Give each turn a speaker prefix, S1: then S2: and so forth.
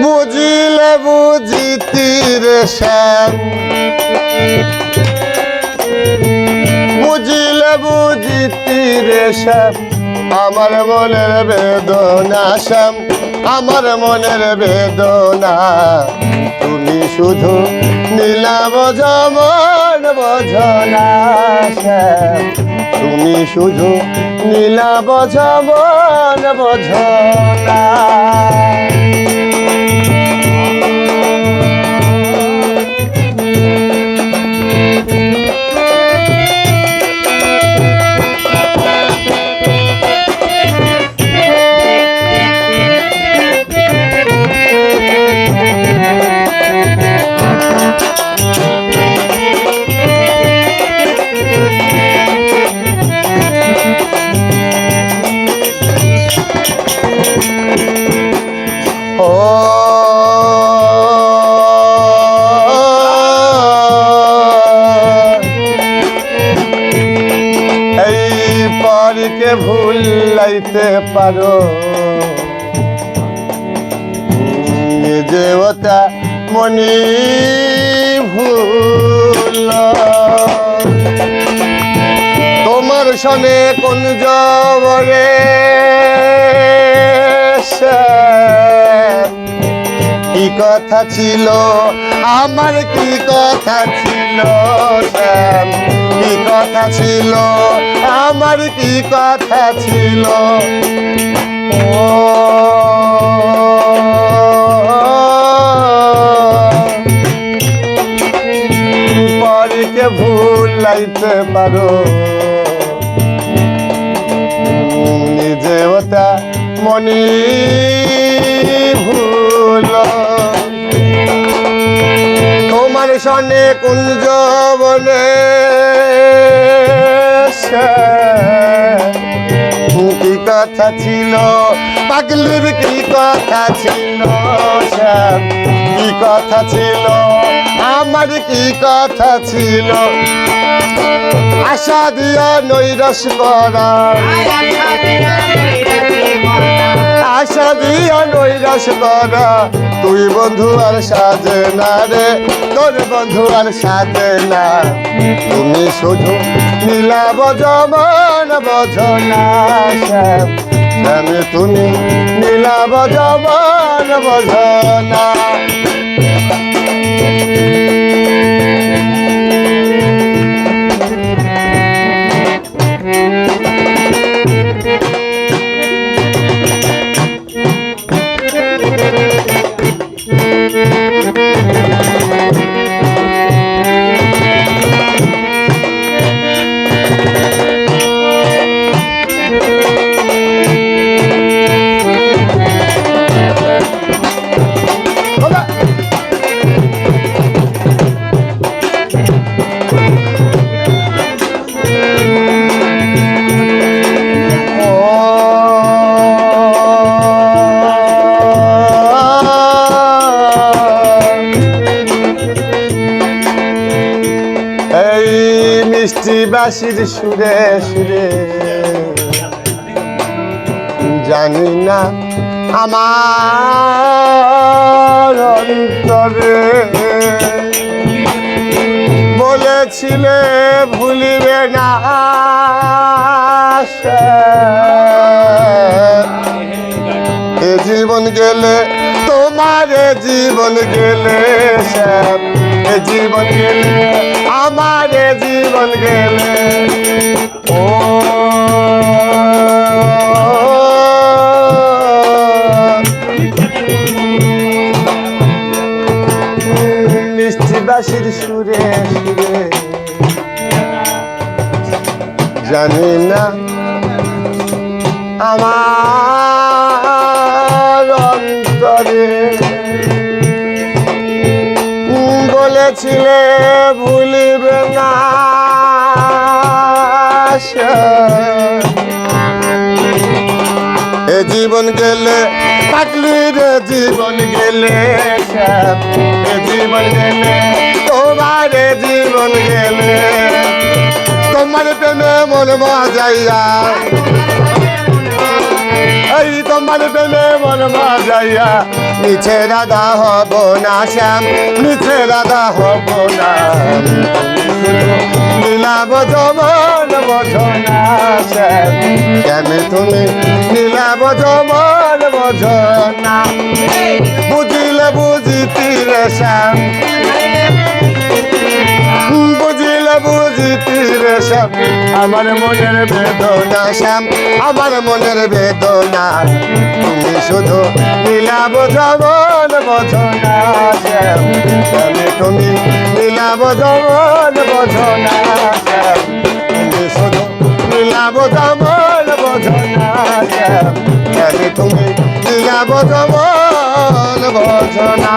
S1: বুঝিলে বুঝিতি রে শ্যাম, বুঝিলে বুঝিতি রে শ্যাম, আমার মনের বেদনা শ্যাম, আমার মনের বেদনা। তুমি শুধু নীলা বোঝো মন বোঝো না শ্যাম, তুমি শুধু নীলা বোঝো মন বোঝো না। পরকে ভুলাইতে পারো যে ওটা মনি ভুল, তোমার সনে কোন জবরে কি কথা ছিল, আমার কি কথা ছিল শ্যাম, কি কথা ছিল, আমার কি কথা ছিল। পরকে ভুলাইতে পারো নিজে ওটা মনি ভুল, তোমার সনে কুঞ্জ বনে কি কথা ছিল, পাগলির কি কথা ছিল শ্যাম, কি কথা ছিল, আমার কি কথা ছিল। আশা দিয়া নৈরাশ করা, আশা দিয়া নৈরাশ করা, তুই বন্ধু আর সাজে না রে, তোর বন্ধু আর সাজে না। তুমি শুধু নীলা বোঝো মন বোঝো না শ্যাম, শ্যাম তুমি নীলা বোঝো মন বোঝো না। মিষ্টি বাঁশির সুরে সুরে জানি না আমার অন্তরে, বলেছিলে ভুলিবে না এ জীবন গেলে, তোমার জীবন গেলে শ্যাম, এ জীবন গেলে, আমার জীবন গেলে। ও মিষ্টি বাঁশির সুরে সুরে জানি না আমার অন্তরে, বলেছিলে ভুলিবে না এ জীবন গেলে, পাগলির জীবন গেলে শ্যাম, এ জীবন গেলে, তোমার জীবন গেলে, তোমার প্রেমে মন মজাইয়া এই তোমার প্রেমে মন বাজাইয়া মিছে রাধা হব না শ্যাম, মিছে রাধা হব না। নীলাব জমন বোঝো না শ্যাম, শ্যামে তুমি নীলাব জমন বোঝো না। বুঝিলে বুঝিতি রে শ্যাম, বুঝিলে বুঝিতি রে শ্যাম, আমার মনের বেদনা শ্যাম, আমার মনের বেদনা। তুমি শুধু নীলাব জমন বোঝো না শ্যাম, শ্যামে তুমি নীলাব জমন বোঝো না শ্যাম, তুমি শুধু নীলাব জমন বোঝো না শ্যাম, শ্যামে তুমি নীলাব জমন বোঝো না।